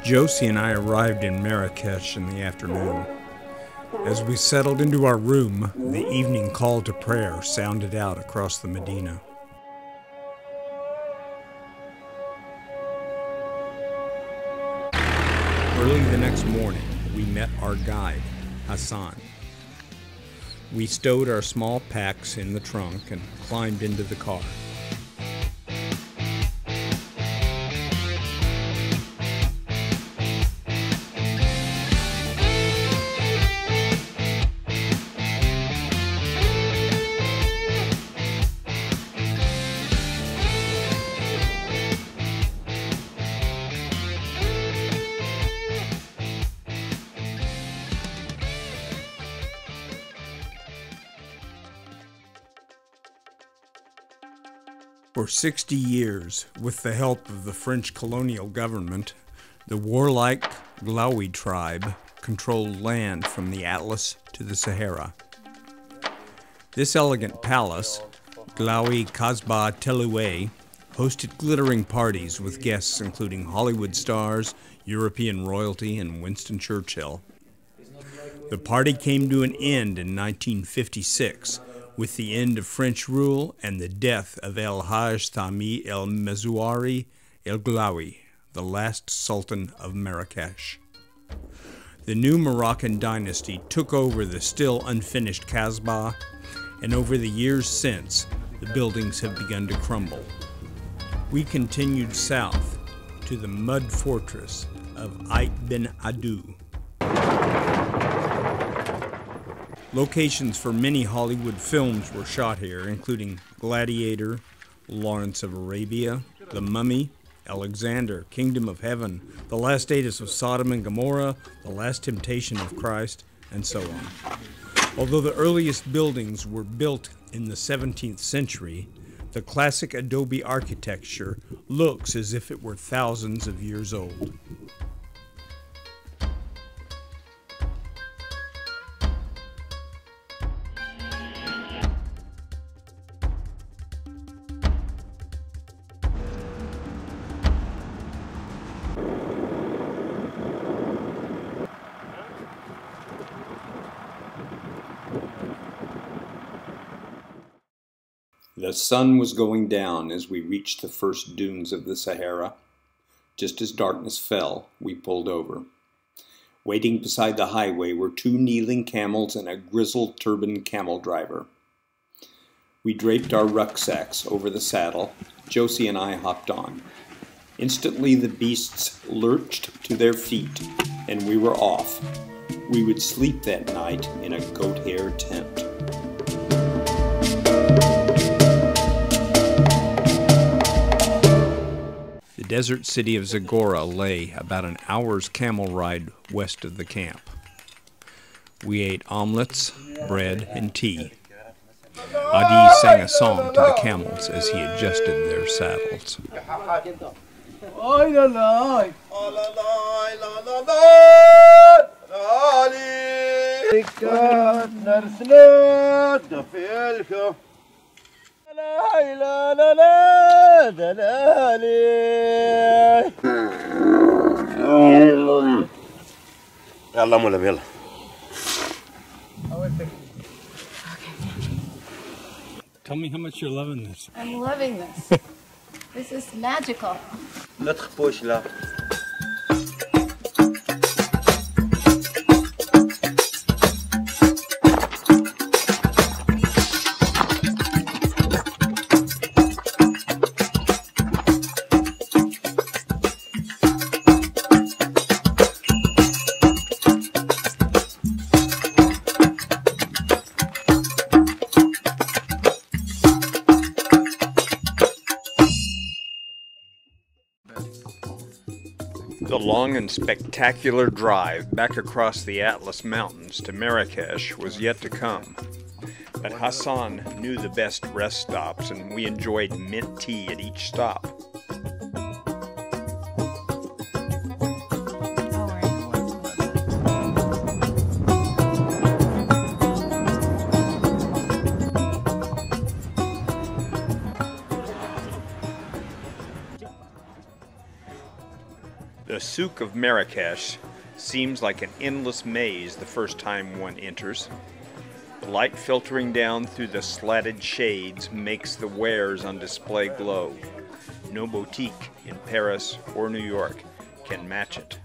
Josie and I arrived in Marrakesh in the afternoon. As we settled into our room, the evening call to prayer sounded out across the Medina. Early the next morning, we met our guide, Hassan. We stowed our small packs in the trunk and climbed into the car. For 60 years, with the help of the French colonial government, the warlike Glaoui tribe controlled land from the Atlas to the Sahara. This elegant palace, Glaoui Kasbah Teloué, hosted glittering parties with guests including Hollywood stars, European royalty, and Winston Churchill. The party came to an end in 1956, with the end of French rule and the death of El-Hajj Thami el-Mezouari el-Glaoui, the last Sultan of Marrakesh. The new Moroccan dynasty took over the still unfinished Kasbah, and over the years since, the buildings have begun to crumble. We continued south to the mud fortress of Ait-Ben-Haddou. Locations for many Hollywood films were shot here, including Gladiator, Lawrence of Arabia, The Mummy, Alexander, Kingdom of Heaven, The Last Days of Sodom and Gomorrah, The Last Temptation of Christ, and so on. Although the earliest buildings were built in the 17th century, the classic adobe architecture looks as if it were thousands of years old. The sun was going down as we reached the first dunes of the Sahara. Just as darkness fell, we pulled over. Waiting beside the highway were two kneeling camels and a grizzled turbaned camel driver. We draped our rucksacks over the saddle. Josie and I hopped on. Instantly the beasts lurched to their feet, and we were off. We would sleep that night in a goat hair tent. The desert city of Zagora lay about an hour's camel ride west of the camp. We ate omelets, bread, and tea. Adi sang a song to the camels as he adjusted their saddles. Tell me how much you're loving this. I'm loving this. This is magical. Notre poche là. The long and spectacular drive back across the Atlas Mountains to Marrakesh was yet to come. But Hassan knew the best rest stops, and we enjoyed mint tea at each stop. The souk of Marrakesh seems like an endless maze the first time one enters. The light filtering down through the slatted shades makes the wares on display glow. No boutique in Paris or New York can match it.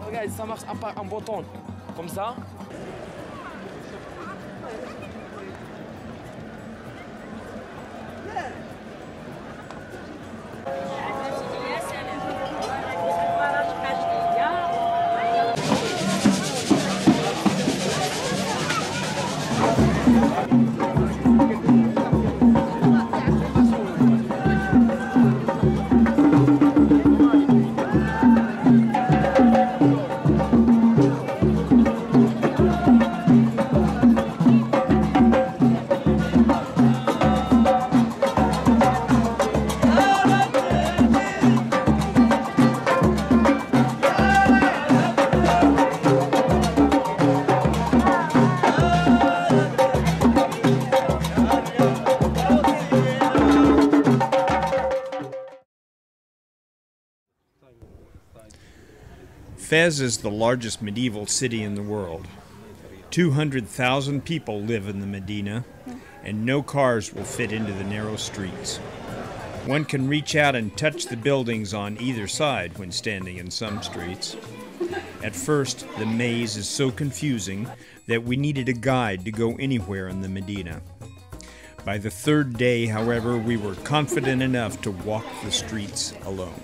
Regarde, ça marche en bouton, comme ça. Fez is the largest medieval city in the world. 200,000 people live in the Medina, and no cars will fit into the narrow streets. One can reach out and touch the buildings on either side when standing in some streets. At first, the maze is so confusing that we needed a guide to go anywhere in the Medina. By the third day, however, we were confident enough to walk the streets alone.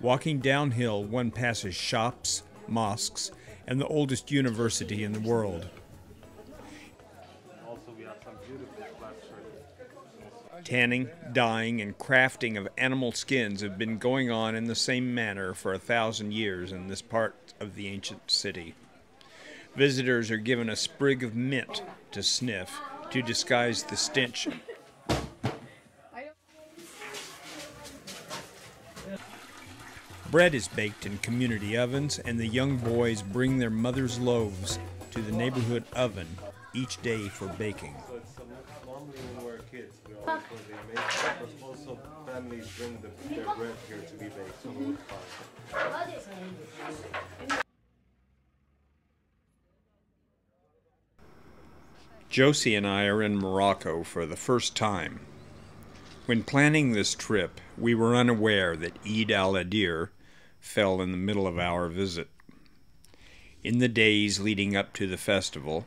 Walking downhill, one passes shops, mosques, and the oldest university in the world. Tanning, dyeing, and crafting of animal skins have been going on in the same manner for 1,000 years in this part of the ancient city. Visitors are given a sprig of mint to sniff to disguise the stench. Bread is baked in community ovens, and the young boys bring their mother's loaves to the neighborhood oven each day for baking. So it's normally when we're kids, we all go to the amazing, but also families bring their bread here to be baked on the wood fire. Josie and I are in Morocco for the first time. When planning this trip, we were unaware that Eid al-Adha fell in the middle of our visit. In the days leading up to the festival,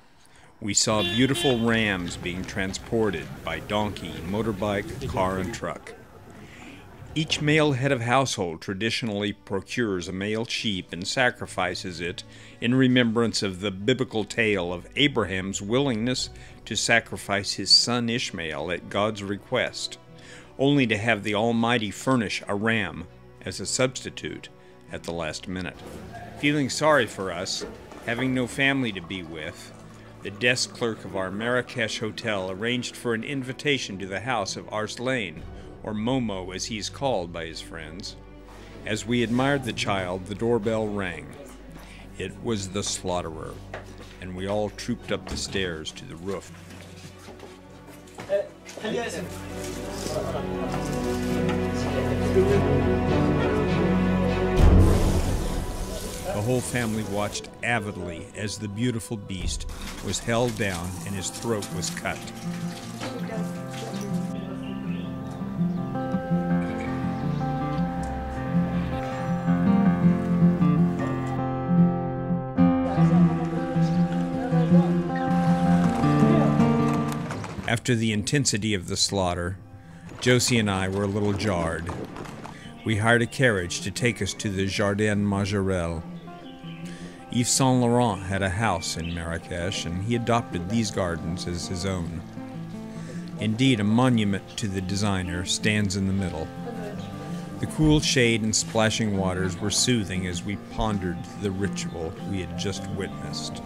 we saw beautiful rams being transported by donkey, motorbike, car, and truck. Each male head of household traditionally procures a male sheep and sacrifices it in remembrance of the biblical tale of Abraham's willingness to sacrifice his son Ishmael at God's request, only to have the Almighty furnish a ram as a substitute at the last minute. Feeling sorry for us, having no family to be with, the desk clerk of our Marrakesh hotel arranged for an invitation to the house of Arslan, or Momo as he is called by his friends. As we admired the child, the doorbell rang. It was the slaughterer, and we all trooped up the stairs to the roof. The whole family watched avidly as the beautiful beast was held down and his throat was cut. After the intensity of the slaughter, Josie and I were a little jarred. We hired a carriage to take us to the Jardin Majorelle. Yves Saint Laurent had a house in Marrakesh, and he adopted these gardens as his own. Indeed, a monument to the designer stands in the middle. The cool shade and splashing waters were soothing as we pondered the ritual we had just witnessed.